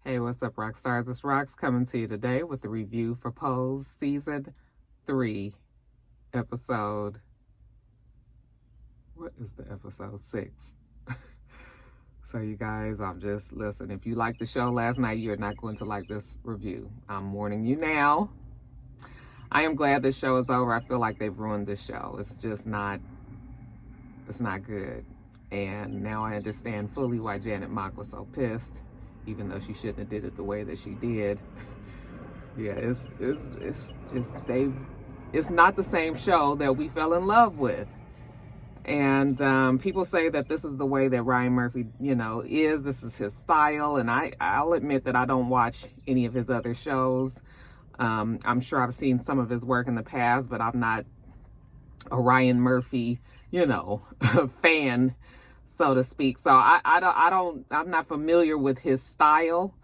Hey, what's up, rock stars? It's Rox coming to you today with the review for Pose Season 3, episode... What is the episode? 6. So, you guys, listen, if you liked the show last night, you're not going to like this review. I'm warning you now. I am glad this show is over. I feel like they've ruined this show. It's not good. And now I understand fully why Janet Mock was so pissed, even though she shouldn't have did it the way that she did. Yeah, it's not the same show that we fell in love with. And people say that this is the way that Ryan Murphy, is. This is his style. And I'll admit that I don't watch any of his other shows. I'm sure I've seen some of his work in the past, but I'm not a Ryan Murphy, fan, so to speak. So I'm not familiar with his style,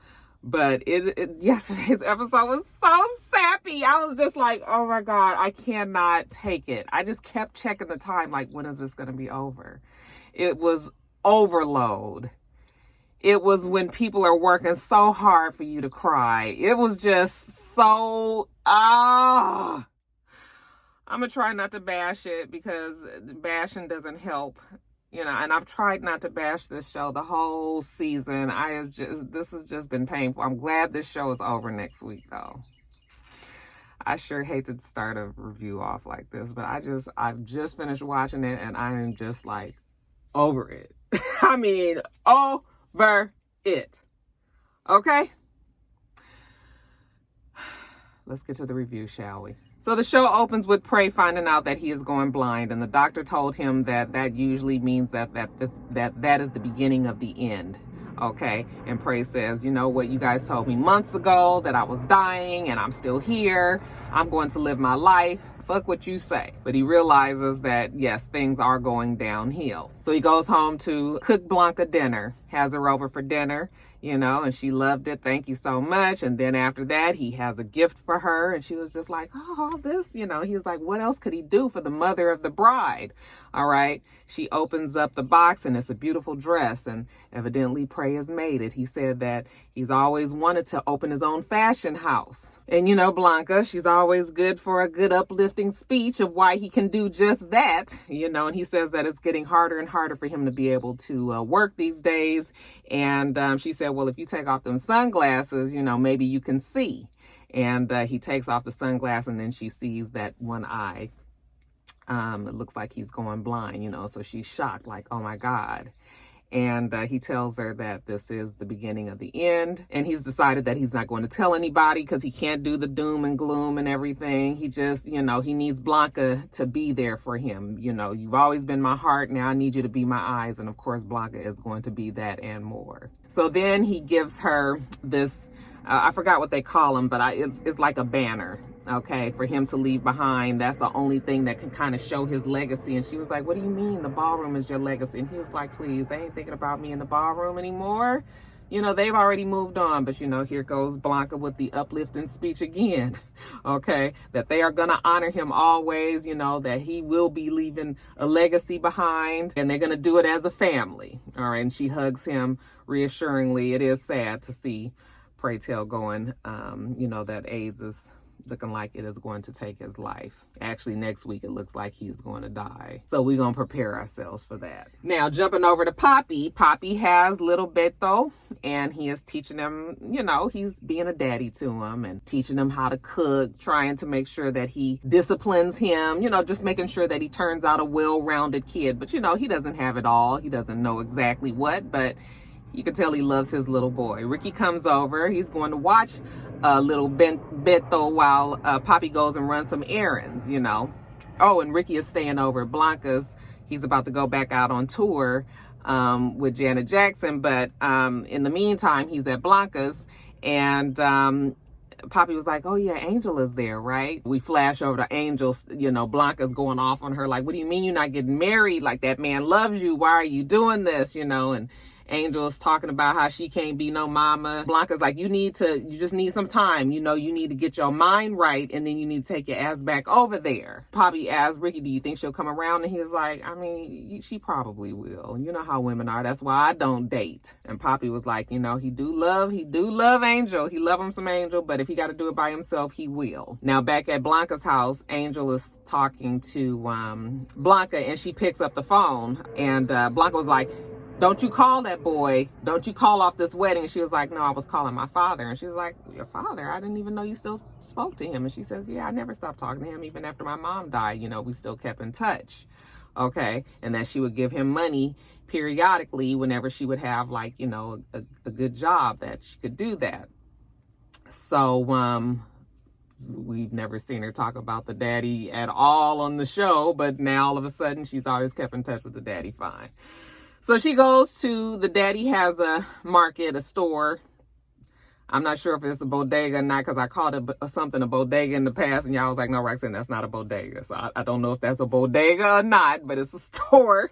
but yesterday's episode was so sappy. I was just like, oh my God, I cannot take it. I just kept checking the time, like, when is this going to be over? It was overload. It was when people are working so hard for you to cry. It was just so, I'm going to try not to bash it because bashing doesn't help. And I've tried not to bash this show the whole season. This has just been painful. I'm glad this show is over next week, though. I sure hate to start a review off like this, but I've just finished watching it and I am just like over it. I mean, over it. Okay? Let's get to the review, shall we? So the show opens with Prey finding out that he is going blind, and the doctor told him that usually means that is the beginning of the end. Okay, and Prey says, you know what, you guys told me months ago that I was dying and I'm still here. I'm going to live my life. Fuck what you say. But he realizes that, yes, things are going downhill. So he goes home to cook Blanca dinner, has her over for dinner, and she loved it. Thank you so much. And then after that, he has a gift for her. And she was just like, oh, this, he was like, what else could he do for the mother of the bride? All right. She opens up the box and it's a beautiful dress. And evidently Prey has made it. He said that he's always wanted to open his own fashion house. And Blanca, she's always good for a good uplifting speech of why he can do just that, and he says that it's getting harder and harder for him to be able to work these days. And she said, well, if you take off them sunglasses, maybe you can see. And he takes off the sunglasses and then she sees that one eye. It looks like he's going blind, so she's shocked, like, oh my God. And he tells her that this is the beginning of the end. And he's decided that he's not going to tell anybody because he can't do the doom and gloom and everything. He just, he needs Blanca to be there for him. You've always been my heart. Now I need you to be my eyes. And of course, Blanca is going to be that and more. So then he gives her this, I forgot what they call them, but it's like a banner. Okay, for him to leave behind. That's the only thing that can kind of show his legacy. And she was like, what do you mean the ballroom is your legacy? And he was like, please, they ain't thinking about me in the ballroom anymore. They've already moved on. But, here goes Blanca with the uplifting speech again. Okay, that they are going to honor him always, that he will be leaving a legacy behind. And they're going to do it as a family. All right, and she hugs him reassuringly. It is sad to see Prey Tell going, that AIDS is looking like it is going to take his life. Actually, next week, it looks like he's going to die. So we're going to prepare ourselves for that. Now, jumping over to Papi. Papi has little Beto, and he is teaching him, he's being a daddy to him and teaching him how to cook, trying to make sure that he disciplines him, just making sure that he turns out a well-rounded kid. But, he doesn't have it all. He doesn't know exactly what, but you can tell he loves his little boy. Ricky comes over. He's going to watch little Beto while Papi goes and runs some errands, Oh, and Ricky is staying over at Blanca's. He's about to go back out on tour with Janet Jackson. But in the meantime, he's at Blanca's. And Papi was like, oh, yeah, Angel is there, right? We flash over to Angel. Blanca's going off on her like, what do you mean you're not getting married? Like, that man loves you. Why are you doing this? And Angel is talking about how she can't be no mama. Blanca's like, you just need some time. You need to get your mind right, and then you need to take your ass back over there. Papi asked Ricky, do you think she'll come around? And he was like, I mean, she probably will. You know how women are. That's why I don't date. And Papi was like, he do love Angel. He love him some Angel, but if he got to do it by himself, he will. Now back at Blanca's house, Angel is talking to Blanca, and she picks up the phone, and Blanca was like, don't you call that boy. Don't you call off this wedding. And she was like, no, I was calling my father. And she was like, your father? I didn't even know you still spoke to him. And she says, yeah, I never stopped talking to him. Even after my mom died, we still kept in touch. Okay. And that she would give him money periodically whenever she would have a good job that she could do that. So, we've never seen her talk about the daddy at all on the show, but now all of a sudden she's always kept in touch with the daddy fine. So she goes to, the daddy has a market, a store. I'm not sure if it's a bodega or not, because I called it something a bodega in the past, and y'all was like, no, Roxanne, that's not a bodega. So I don't know if that's a bodega or not, but it's a store.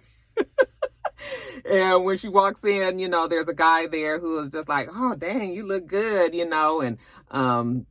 And when she walks in, there's a guy there who is just like, oh, dang, you look good, and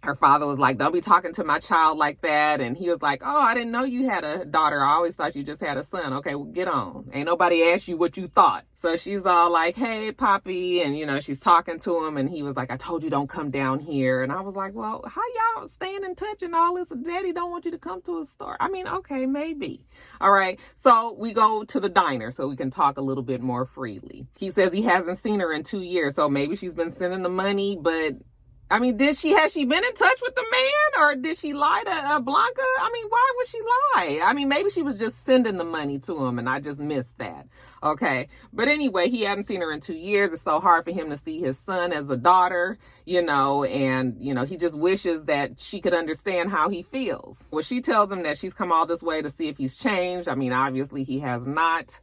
her father was like, don't be talking to my child like that. And he was like, oh, I didn't know you had a daughter. I always thought you just had a son. Okay, well, get on. Ain't nobody asked you what you thought. So she's all like, hey, Papi. And, she's talking to him. And he was like, I told you don't come down here. And I was like, well, how y'all staying in touch and all this? Daddy don't want you to come to a store. I mean, okay, maybe. All right. So we go to the diner so we can talk a little bit more freely. He says he hasn't seen her in 2 years. So maybe she's been sending the money, but I mean, has she been in touch with the man, or did she lie to Blanca? I mean, why would she lie? I mean, maybe she was just sending the money to him and I just missed that. Okay. But anyway, he hadn't seen her in 2 years. It's so hard for him to see his son as a daughter, and, he just wishes that she could understand how he feels. Well, she tells him that she's come all this way to see if he's changed. I mean, obviously he has not.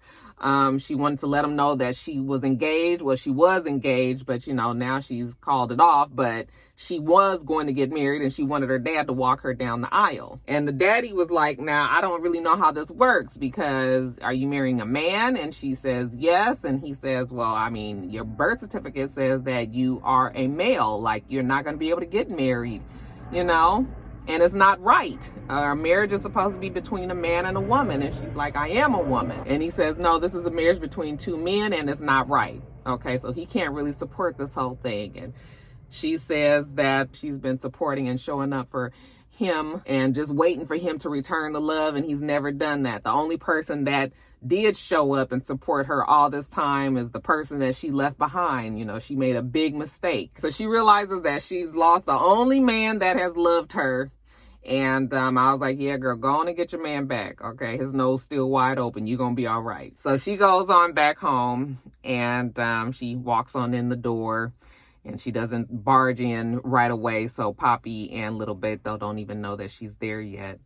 She wanted to let him know that she was engaged. Well, she was engaged, but now she's called it off, but she was going to get married and she wanted her dad to walk her down the aisle. And the daddy was like, now I don't really know how this works, because are you marrying a man? And she says, yes. And he says, well, I mean, your birth certificate says that you are a male, like you're not going to be able to get married, and it's not right. Our marriage is supposed to be between a man and a woman. And she's like, I am a woman. And he says, no, this is a marriage between two men and it's not right. Okay, so he can't really support this whole thing. And she says that she's been supporting and showing up for him and just waiting for him to return the love. And he's never done that. The only person that did show up and support her all this time is the person that she left behind. She made a big mistake. So she realizes that she's lost the only man that has loved her. And I was like, yeah, girl, go on and get your man back. Okay, his nose still wide open. You're going to be all right. So she goes on back home, and she walks on in the door, and she doesn't barge in right away. So Papi and little Beto don't even know that she's there yet.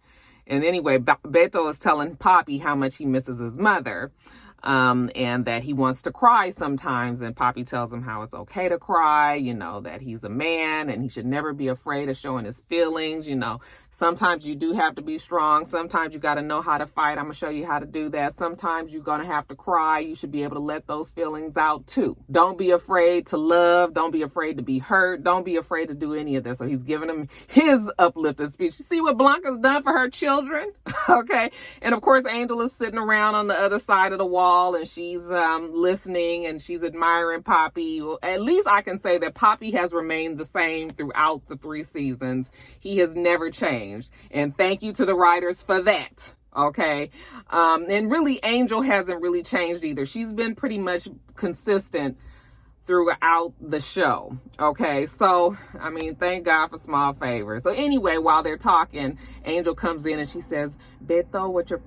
And anyway, Beto is telling Papi how much he misses his mother. And that he wants to cry sometimes. And Papi tells him how it's okay to cry, that he's a man and he should never be afraid of showing his feelings. Sometimes you do have to be strong. Sometimes you got to know how to fight. I'm going to show you how to do that. Sometimes you're going to have to cry. You should be able to let those feelings out too. Don't be afraid to love. Don't be afraid to be hurt. Don't be afraid to do any of this. So he's giving him his uplifting speech. You see what Blanca's done for her children? Okay. And of course, Angel is sitting around on the other side of the wall, and she's listening and she's admiring Papi. Well, at least I can say that Papi has remained the same throughout the 3 seasons. He has never changed. And thank you to the writers for that. Okay. And really, Angel hasn't really changed either. She's been pretty much consistent throughout the show. Okay, so I mean, thank God for small favors. So anyway, while they're talking, Angel comes in and she says, Beto, what your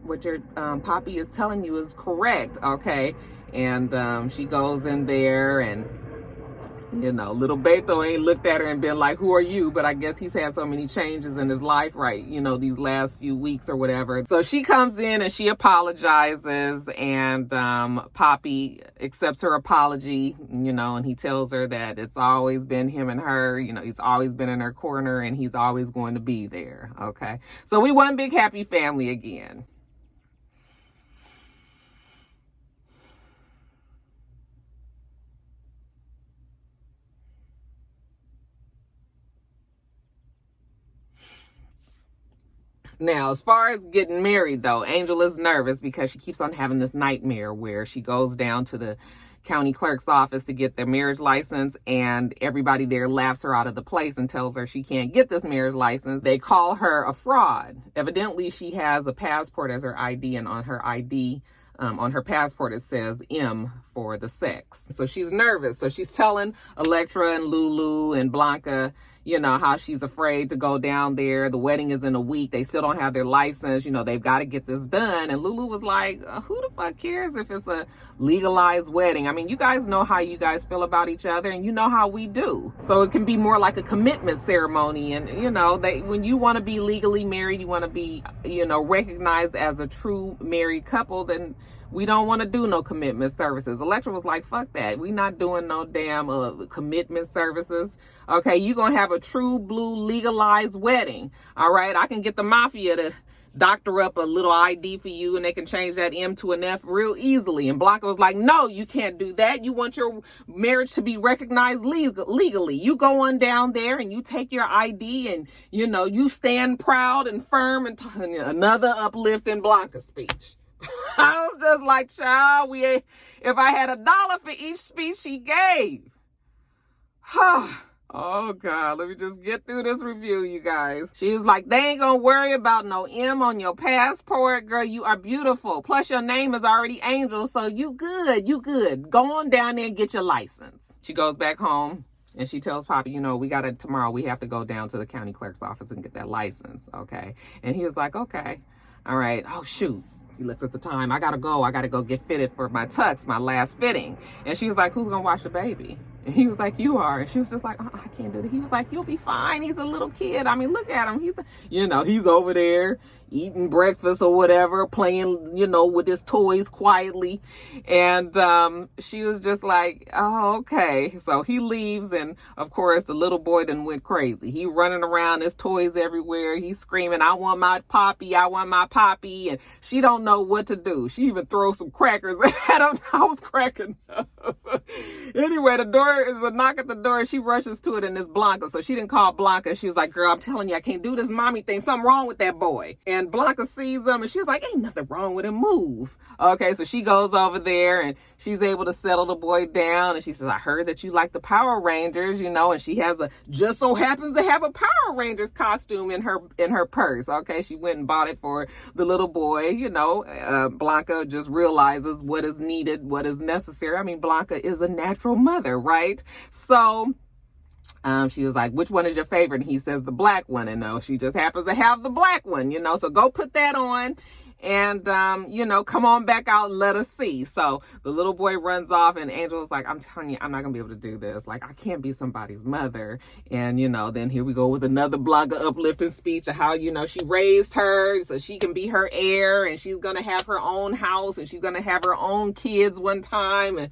Papi is telling you is correct. Okay, and she goes in there, and little Beto ain't looked at her and been like, who are you? But I guess he's had so many changes in his life, right? These last few weeks or whatever. So she comes in and she apologizes, and Papi accepts her apology, and he tells her that it's always been him and her. He's always been in her corner and he's always going to be there. Okay. So we one big happy family again. Now, as far as getting married, though, Angel is nervous because she keeps on having this nightmare where she goes down to the county clerk's office to get their marriage license, and everybody there laughs her out of the place and tells her she can't get this marriage license. They call her a fraud. Evidently, she has a passport as her ID, and on her ID, on her passport, it says M for the sex. So she's nervous. So she's telling Electra and Lulu and Blanca, you know, how she's afraid to go down there. The wedding is in a week. They still don't have their license. You know, they've got to get this done. And Lulu was like, who the fuck cares if it's a legalized wedding? I mean, you guys know how you guys feel about each other, and you know how we do. So it can be more like a commitment ceremony. And, you know, when you want to be legally married, you want to be, you know, recognized as a true married couple, then we don't want to do no commitment services. Electra was like, fuck that. We not doing no damn commitment services. Okay, you going to have a true blue legalized wedding. All right, I can get the mafia to doctor up a little ID for you, and they can change that M to an F real easily. And Blanca was like, no, you can't do that. You want your marriage to be recognized legally. You go on down there and you take your ID, and, you know, you stand proud and firm. And another uplifting Blanca speech. I was just like, child, if I had $1 for each speech she gave. Oh, God, let me just get through this review, you guys. She was like, they ain't gonna worry about no M on your passport. Girl, you are beautiful. Plus, your name is already Angel, so you good. Go on down there and get your license. She goes back home, and she tells Papi, you know, tomorrow we have to go down to the county clerk's office and get that license, okay? And he was like, okay, all right. Oh, shoot. He looks at the time. I gotta go get fitted for my tux, my last fitting. And she was like, who's gonna watch the baby? And he was like, you are. And she was just like, I can't do it. He was like, you'll be fine. He's a little kid. I mean, look at him. He's over there eating breakfast or whatever, playing, you know, with his toys quietly. And she was just like, oh, okay. So he leaves, and of course the little boy done went crazy. He running around, his toys everywhere. He's screaming, I want my Papi, I want my Papi. And she don't know what to do. She even throws some crackers at him. I was cracking up. Anyway, the door is a knock at the door. She rushes to it, and it's Blanca. So she didn't call Blanca. She was like, girl, I'm telling you, I can't do this mommy thing. Something wrong with that boy. And Blanca sees him, and she's like, ain't nothing wrong with him. Move. Okay, so she goes over there, and she's able to settle the boy down. And she says, I heard that you like the Power Rangers, you know, and she has just so happens to have a Power Rangers costume in her purse. Okay, she went and bought it for the little boy. You know, Blanca just realizes what is needed, what is necessary. I mean, Blanca is a natural mother, right? So she was like, which one is your favorite? And he says the black one. And no, she just happens to have the black one, you know, so go put that on and, you know, come on back out and let us see. So the little boy runs off, and Angel was like, I'm telling you, I'm not gonna be able to do this. Like, I can't be somebody's mother. And, you know, then here we go with another Blanca uplifting speech of how, you know, she raised her so she can be her heir, and she's gonna have her own house, and she's gonna have her own kids one time. And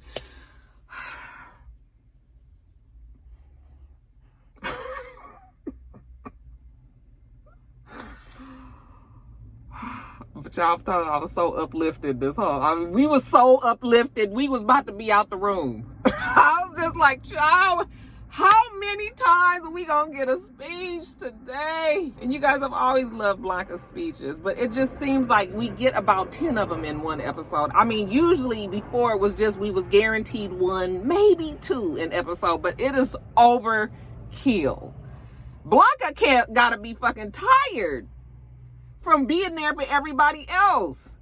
but y'all thought I was so uplifted this whole, I mean, we was so uplifted, we was about to be out the room. I was just like, child, how many times are we gonna get a speech today? And you guys have always loved Blanca's speeches, but it just seems like we get about 10 of them in one episode. I mean, usually before it was just, we was guaranteed 1, maybe 2 an episode, but it is overkill. Blanca gotta be fucking tired from being there for everybody else.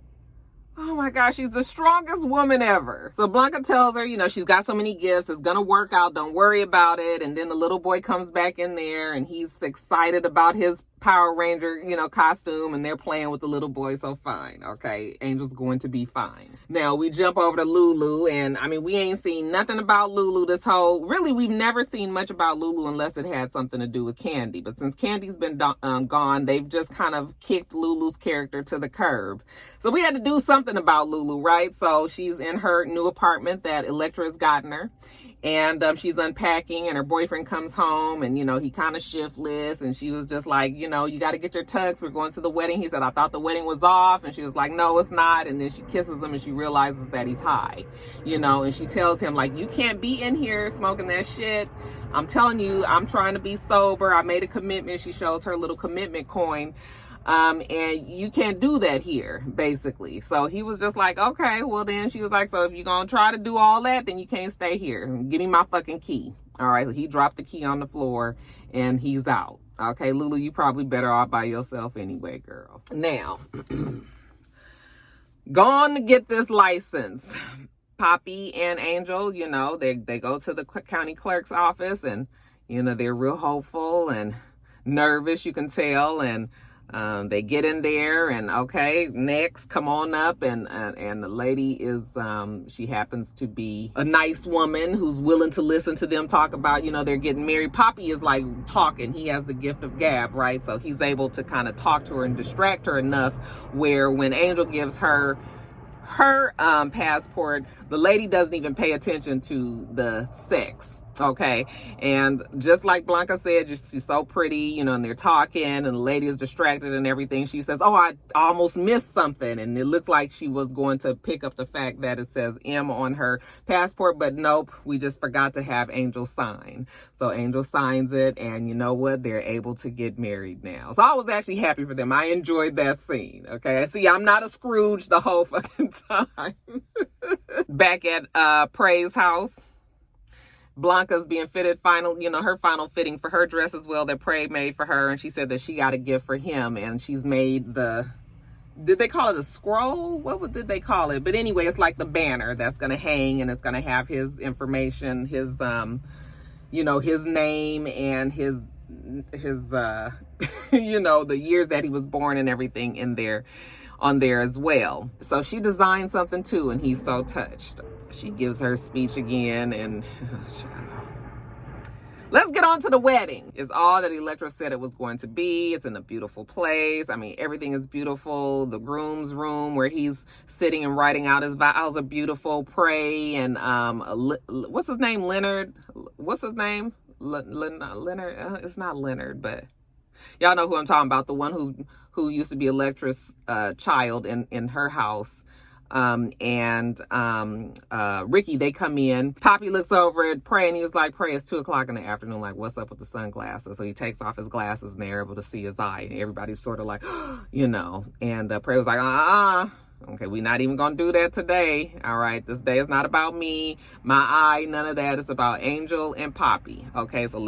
Oh my gosh, she's the strongest woman ever. So Blanca tells her, you know, she's got so many gifts, it's gonna work out, don't worry about it. And then the little boy comes back in there, and he's excited about his Power Ranger, you know, costume, and they're playing with the little boy, so fine. Okay, Angel's going to be fine. Now we jump over to Lulu, and I mean, we ain't seen nothing about Lulu this whole, really, we've never seen much about Lulu unless it had something to do with Candy. But since Candy's been gone, they've just kind of kicked Lulu's character to the curb. So we had to do something about Lulu, right? So she's in her new apartment that Electra has gotten her. And she's unpacking, and her boyfriend comes home, and, you know, he kind of shiftless. And she was just like, you know, you got to get your tux. We're going to the wedding. He said, I thought the wedding was off. And she was like, no, it's not. And then she kisses him, and she realizes that he's high, you know, and she tells him, like, you can't be in here smoking that shit. I'm telling you, I'm trying to be sober. I made a commitment. She shows her little commitment coin. And you can't do that here, basically. So he was just like, okay, well then she was like, so if you're going to try to do all that, then you can't stay here. Give me my fucking key. All right. So he dropped the key on the floor and he's out. Okay, Lulu, you probably better off by yourself anyway, girl. Now, gone to get this license. Papi and Angel, you know, they go to the county clerk's office and, you know, they're real hopeful and nervous, you can tell, and they get in there and, okay, next, come on up, and the lady is, she happens to be a nice woman who's willing to listen to them talk about, you know, they're getting married. Papi is like talking, he has the gift of gab, right? So he's able to kind of talk to her and distract her enough where when Angel gives her passport, the lady doesn't even pay attention to the sex. Okay. And just like Blanca said, she's so pretty, you know, and they're talking and the lady is distracted and everything. She says, oh, I almost missed something. And it looks like she was going to pick up the fact that it says M on her passport, but nope, we just forgot to have Angel sign. So Angel signs it, and you know what? They're able to get married now. So I was actually happy for them. I enjoyed that scene. Okay. See, I'm not a Scrooge the whole fucking time. Back at Prey's house, Blanca's being fitted her final fitting for her dress as well that Prey made for her. And she said that she got a gift for him, and she's made did they call it a scroll? Did they call it? But anyway, it's like the banner that's going to hang, and it's going to have his information, his, his name and his the years that he was born and everything on there as well. So she designed something too, and he's so touched. She gives her speech again, and let's get on to the wedding. It's all that Electra said it was going to be. It's in a beautiful place. I mean, everything is beautiful. The groom's room where he's sitting and writing out his vows are beautiful. Prey and what's his name? Leonard. What's his name? Leonard. It's not Leonard, but y'all know who I'm talking about. The one who used to be Electra's child in her house. Ricky, they come in. Papi looks over at Prey, and he was like, Prey, it's 2:00 in the afternoon. Like, what's up with the sunglasses? So he takes off his glasses, and they're able to see his eye. And everybody's sort of like, And Prey was like, okay, we're not even gonna do that today. All right, this day is not about me, my eye, none of that. It's about Angel and Papi. Okay, so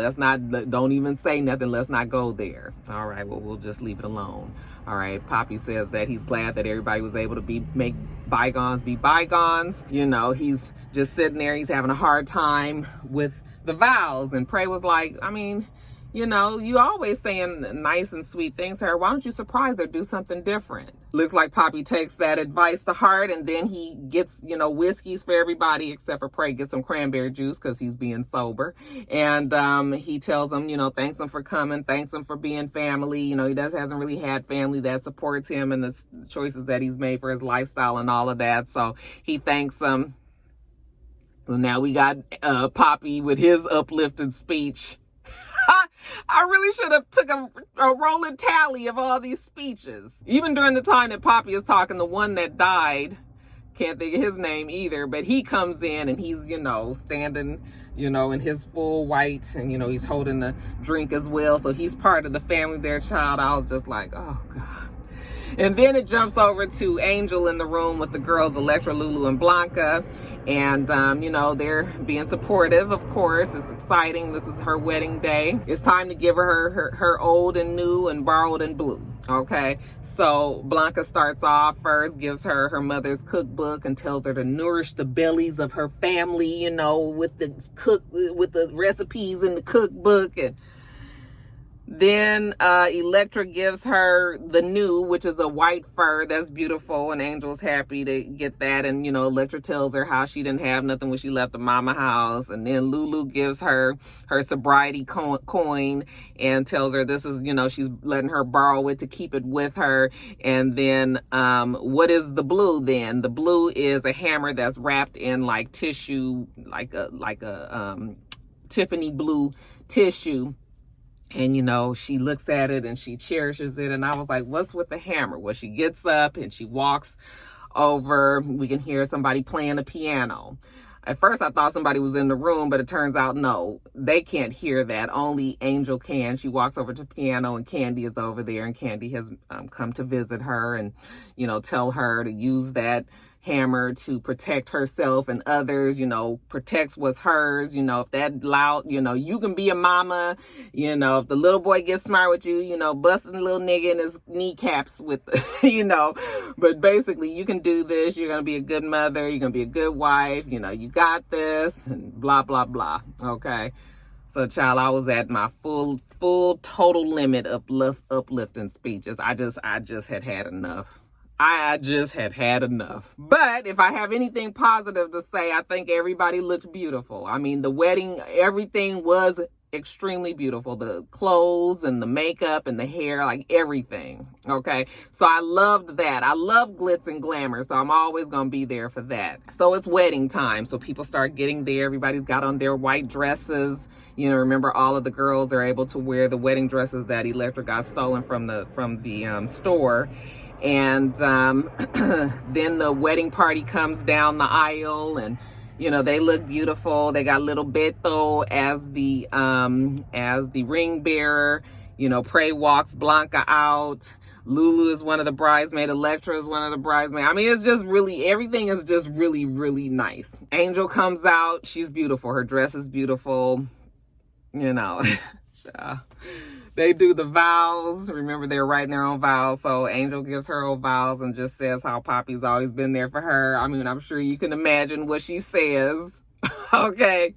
don't even say nothing. Let's not go there. All right, well, we'll just leave it alone. All right, Papi says that he's glad that everybody was able to make bygones be bygones. You know, he's just sitting there. He's having a hard time with the vows. And Prey was like, I mean, you always saying nice and sweet things to her. Why don't you surprise her? Do something different. Looks like Papi takes that advice to heart, and then he gets, whiskeys for everybody except for Prey. Gets some cranberry juice because he's being sober. And he tells them, thanks them for coming. Thanks them for being family. He hasn't really had family that supports him and the choices that he's made for his lifestyle and all of that. So he thanks them. So now we got Papi with his uplifted speech. I really should have took a rolling tally of all these speeches. Even during the time that Papi is talking, the one that died, can't think of his name either, but he comes in and he's, standing, in his full white, and, he's holding the drink as well. So he's part of the family, their child. I was just like, oh, God. And then it jumps over to Angel in the room with the girls, Electra, Lulu, and Blanca. And, they're being supportive, of course. It's exciting. This is her wedding day. It's time to give her old and new and borrowed and blue. Okay. So Blanca starts off first, gives her mother's cookbook and tells her to nourish the bellies of her family, with the recipes in the cookbook. And then Electra gives her the new, which is a white fur that's beautiful, and Angel's happy to get that. And Electra tells her how she didn't have nothing when she left the mama house. And then Lulu gives her sobriety coin and tells her this is, she's letting her borrow it to keep it with her. And then what is the blue then? The blue is a hammer that's wrapped in like tissue, like a Tiffany blue tissue. And, she looks at it and she cherishes it. And I was like, what's with the hammer? Well, she gets up and she walks over. We can hear somebody playing a piano. At first I thought somebody was in the room, but it turns out no, they can't hear that. Only Angel can. She walks over to the piano and Candy is over there, and Candy has come to visit her and, you know, tell her to use that hammer to protect herself and others, you know, protects what's hers. You know, if that loud, you know, you can be a mama, you know, if the little boy gets smart with you, you know, busting the little nigga in his kneecaps with, you know, but basically you can do this. You're going to be a good mother. You're going to be a good wife. You know, you got this, and blah, blah, blah. Okay. So, child, I was at my full total limit of uplifting speeches. I just had enough. I just had enough. But if I have anything positive to say, I think everybody looked beautiful. I mean, the wedding, everything was extremely beautiful. The clothes and the makeup and the hair, like everything. Okay. So I loved that. I love glitz and glamour. So I'm always going to be there for that. So it's wedding time. So people start getting there. Everybody's got on their white dresses. You know, remember, all of the girls are able to wear the wedding dresses that Electra got stolen from the store. And then the wedding party comes down the aisle, and you know, they look beautiful. They got little Beto as the ring bearer. You know, Prey walks Blanca out. Lulu is one of the bridesmaids. Electra is one of the bridesmaids. I mean, it's just really, everything is just really, really nice. Angel comes out. She's beautiful. Her dress is beautiful. You know, they do the vows. Remember, they're writing their own vows. So Angel gives her own vows and just says how Papi's always been there for her. I mean, I'm sure you can imagine what she says. Okay.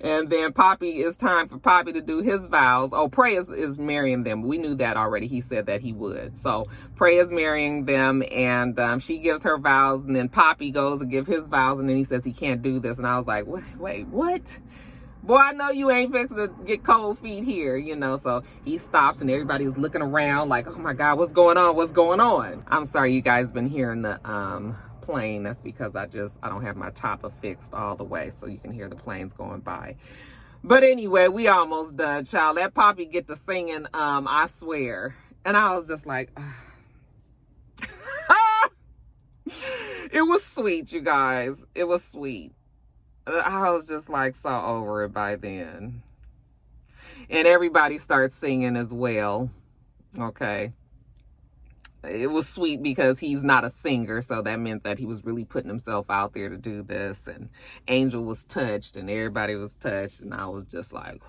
And then it's time for Papi to do his vows. Oh, Prey is marrying them. We knew that already. He said that he would. So Prey is marrying them, and she gives her vows, and then Papi goes to give his vows, and then he says he can't do this. And I was like, wait, what? Boy, I know you ain't fixing to get cold feet here, you know. So he stops, and everybody's looking around like, oh my God, what's going on? What's going on? I'm sorry you guys been hearing the plane. That's because I don't have my top affixed all the way, so you can hear the planes going by. But anyway, we almost done, child. That Papi get to singing I Swear. And I was just like, it was sweet, you guys. It was sweet. I was just like so over it by then. And everybody starts singing as well. Okay. It was sweet because he's not a singer, so that meant that he was really putting himself out there to do this. And Angel was touched, and everybody was touched, and I was just like,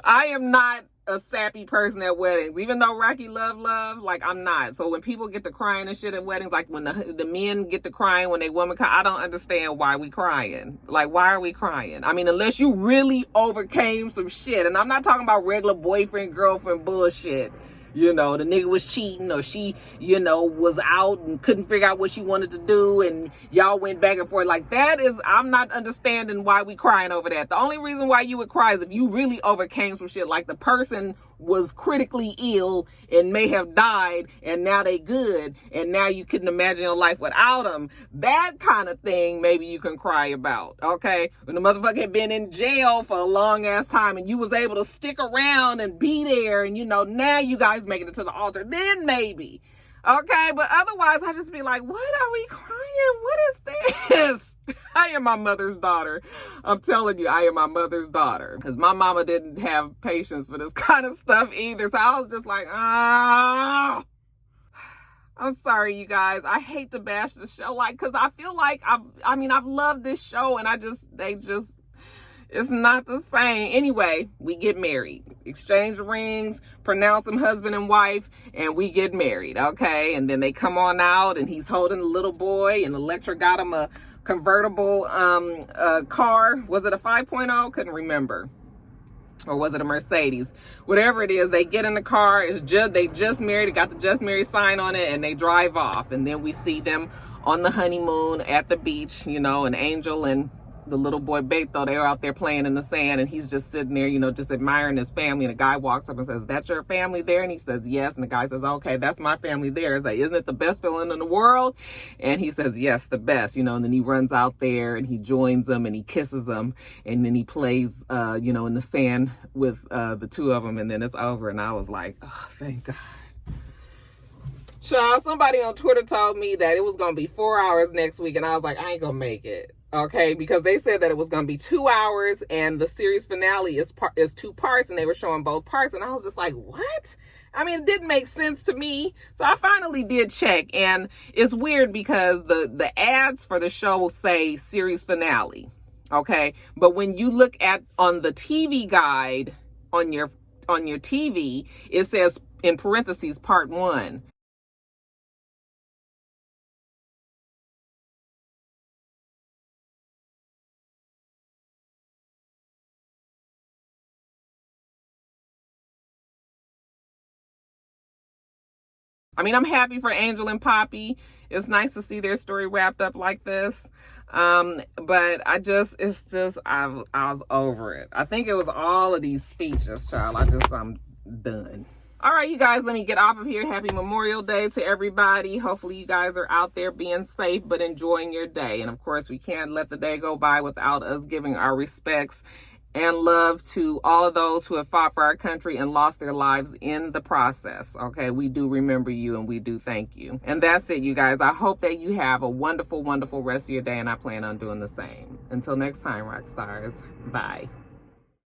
I am not a sappy person at weddings, even though Rocky love, like I'm not. So when people get to crying and shit at weddings, like when the men get to crying when they woman cry, I don't understand why we crying. Like, why are we crying? I mean, unless you really overcame some shit, and I'm not talking about regular boyfriend, girlfriend bullshit. You know, the nigga was cheating, or she, you know, was out and couldn't figure out what she wanted to do, and y'all went back and forth. Like, that is, I'm not understanding why we crying over that. The only reason why you would cry is if you really overcame some shit, like the person was critically ill and may have died, and now they good, and now you couldn't imagine your life without them. That kind of thing, maybe you can cry about, okay? When the motherfucker had been in jail for a long ass time, and you was able to stick around and be there, and you know, now you guys making it to the altar, then maybe. Okay, but otherwise, I just be like, what are we crying? What is this? I am my mother's daughter. I'm telling you, I am my mother's daughter. Because my mama didn't have patience for this kind of stuff either. So I was just like, I'm sorry, you guys. I hate to bash the show. Like, because I feel like, I've loved this show, and it's not the same. Anyway, we get married, exchange rings, pronounce them husband and wife, and we get married, okay? And then they come on out, and he's holding the little boy, and Electra got him a convertible car. Was it a 5.0? Couldn't remember. Or was it a Mercedes? Whatever it is, they get in the car. They just married. It got the just married sign on it, and they drive off. And then we see them on the honeymoon at the beach, you know, and Angel and the little boy Beto, they were out there playing in the sand, and he's just sitting there, you know, just admiring his family. And a guy walks up and says, "That's your family there?" And he says, "Yes." And the guy says, "Okay, that's my family there." It's like, "Isn't it the best feeling in the world?" And he says, "Yes, the best," you know. And then he runs out there and he joins them and he kisses them, and then he plays, you know, in the sand with the two of them, and then it's over. And I was like, oh, thank God. Child, somebody on Twitter told me that it was going to be 4 hours next week, and I was like, I ain't going to make it. Okay, because they said that it was going to be 2 hours, and the series finale is 2 parts, and they were showing both parts, and I was just like, what? I mean, it didn't make sense to me. So I finally did check, and it's weird because the ads for the show say series finale. Okay, but when you look at on the TV guide on your TV, it says in parentheses part 1. I mean, I'm happy for Angel and Papi. It's nice to see their story wrapped up like this. But I was over it. I think it was all of these speeches, child. I'm done. All right, you guys, let me get off of here. Happy Memorial Day to everybody. Hopefully you guys are out there being safe, but enjoying your day. And of course, we can't let the day go by without us giving our respects and love to all of those who have fought for our country and lost their lives in the process. Okay, we do remember you and we do thank you. And that's it, you guys. I hope that you have a wonderful, wonderful rest of your day, and I plan on doing the same. Until next time, rock stars. Bye.